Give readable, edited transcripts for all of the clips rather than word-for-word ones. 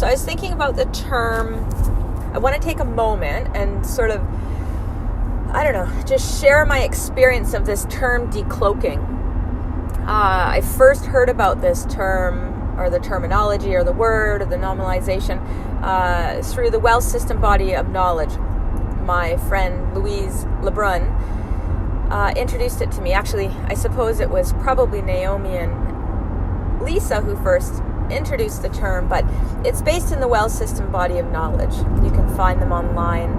So I was thinking about the term. I want to take a moment and sort of, I don't know, just share my experience of this term decloaking. I first heard about this term, or the terminology, or the word, or the nominalization, through the Wells System body of knowledge. My friend Louise Lebrun introduced it to me. Actually, I suppose it was probably Naomi and Lisa who first introduced the term, but it's based in the Wells System body of knowledge. You can find them online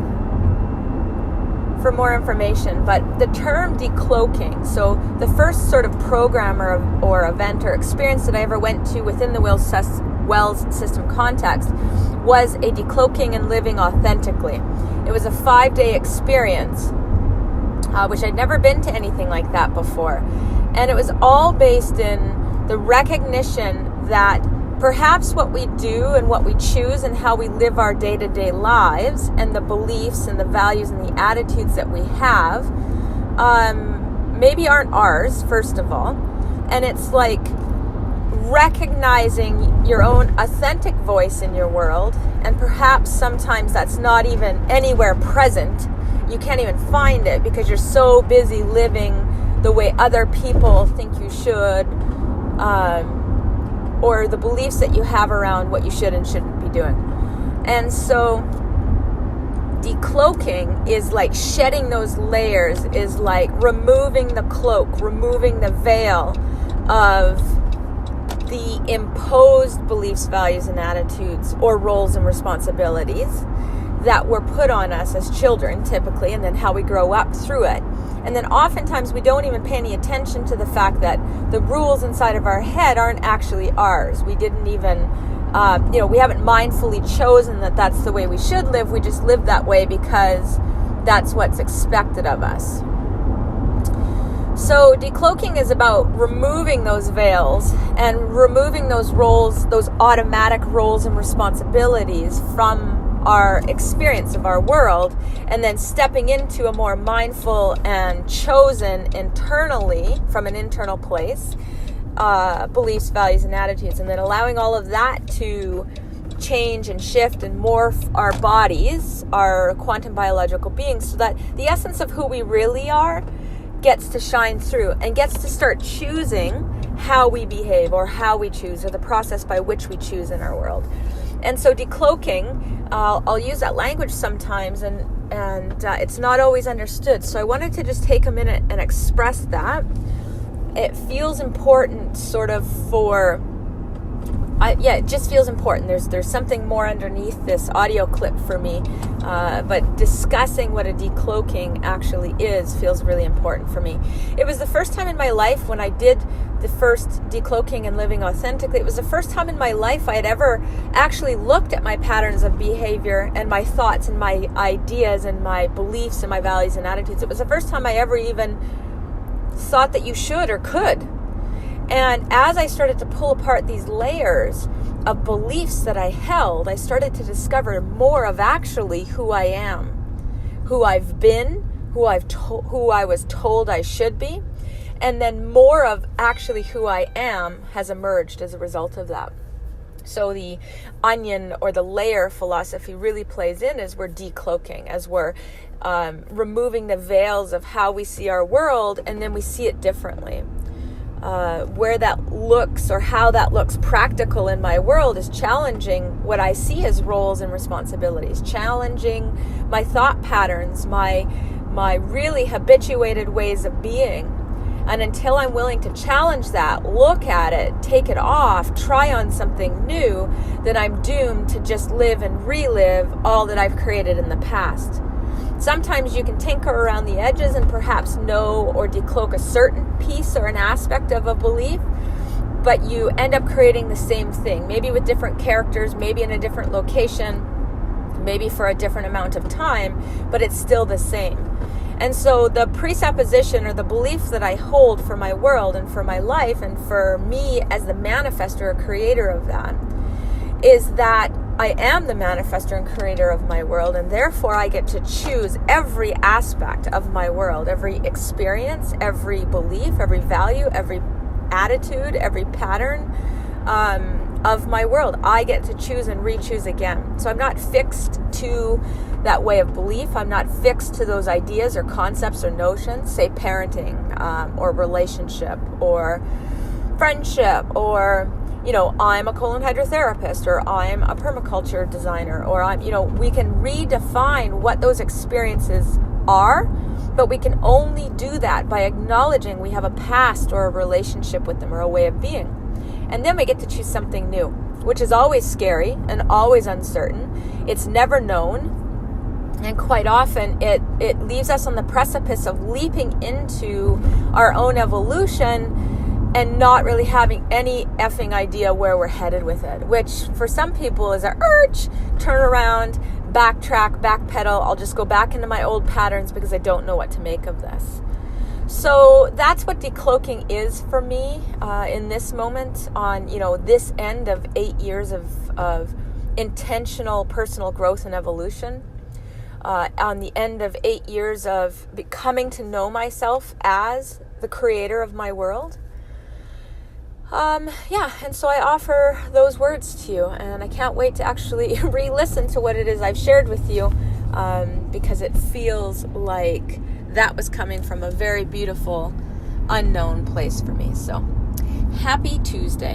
for more information. But the term decloaking, so the first sort of program or event or experience that I ever went to within the Wells System context was a decloaking and living authentically. It was a 5-day experience, which I'd never been to anything like that before. And it was all based in the recognition that perhaps what we do and what we choose and how we live our day-to-day lives and the beliefs and the values and the attitudes that we have maybe aren't ours, first of all. And it's like recognizing your own authentic voice in your world, and perhaps sometimes that's not even anywhere present. You can't even find it because you're so busy living the way other people think you should, or the beliefs that you have around what you should and shouldn't be doing. And so decloaking is like shedding those layers, is like removing the cloak, removing the veil of the imposed beliefs, values, and attitudes, or roles and responsibilities that were put on us as children, typically, and then how we grow up through it. And then oftentimes we don't even pay any attention to the fact that the rules inside of our head aren't actually ours. We didn't even, we haven't mindfully chosen that that's the way we should live. We just live that way because that's what's expected of us. So decloaking is about removing those veils and removing those roles, those automatic roles and responsibilities from our experience of our world, and then stepping into a more mindful and chosen internally, from an internal place, beliefs, values, and attitudes, and then allowing all of that to change and shift and morph our bodies, our quantum biological beings, so that the essence of who we really are gets to shine through and gets to start choosing how we behave, or how we choose, or the process by which we choose in our world. And so decloaking, I'll use that language sometimes, and it's not always understood. So I wanted to just take a minute and express that. It feels important sort of it just feels important. There's something more underneath this audio clip for me, but discussing what a decloaking actually is feels really important for me. It was the first time in my life when I did the first decloaking and living authentically. It was the first time in my life I had ever actually looked at my patterns of behavior and my thoughts and my ideas and my beliefs and my values and attitudes. It was the first time I ever even thought that you should or could. And as I started to pull apart these layers of beliefs that I held, I started to discover more of actually who I am, who I've been, who I was told I should be, and then more of actually who I am has emerged as a result of that. So the onion or the layer philosophy really plays in as we're decloaking, as we're removing the veils of how we see our world, and then we see it differently. Where that looks, or how that looks practical in my world, is challenging what I see as roles and responsibilities, challenging my thought patterns, my really habituated ways of being. And until I'm willing to challenge that, look at it, take it off, try on something new, then I'm doomed to just live and relive all that I've created in the past. Sometimes you can tinker around the edges and perhaps know or decloak a certain piece or an aspect of a belief, but you end up creating the same thing, maybe with different characters, maybe in a different location, maybe for a different amount of time, but it's still the same. And so the presupposition or the belief that I hold for my world and for my life and for me as the manifestor or creator of that is that I am the manifestor and creator of my world, and therefore I get to choose every aspect of my world, every experience, every belief, every value, every attitude, every pattern, of my world. I get to choose and re-choose again. So I'm not fixed to that way of belief. I'm not fixed to those ideas or concepts or notions, say parenting, or relationship or friendship, or, I'm a colon hydrotherapist, or I'm a permaculture designer, or we can redefine what those experiences are, but we can only do that by acknowledging we have a past or a relationship with them or a way of being. And then we get to choose something new, which is always scary and always uncertain. It's never known. And quite often it leaves us on the precipice of leaping into our own evolution and not really having any effing idea where we're headed with it, which for some people is a turn around, backtrack, backpedal. I'll just go back into my old patterns because I don't know what to make of this. So that's what decloaking is for me in this moment on, this end of 8 years of intentional personal growth and evolution. On the end of 8 years of coming to know myself as the creator of my world. And so I offer those words to you, and I can't wait to actually re-listen to what it is I've shared with you, because it feels like that was coming from a very beautiful, unknown place for me. So, happy Tuesday.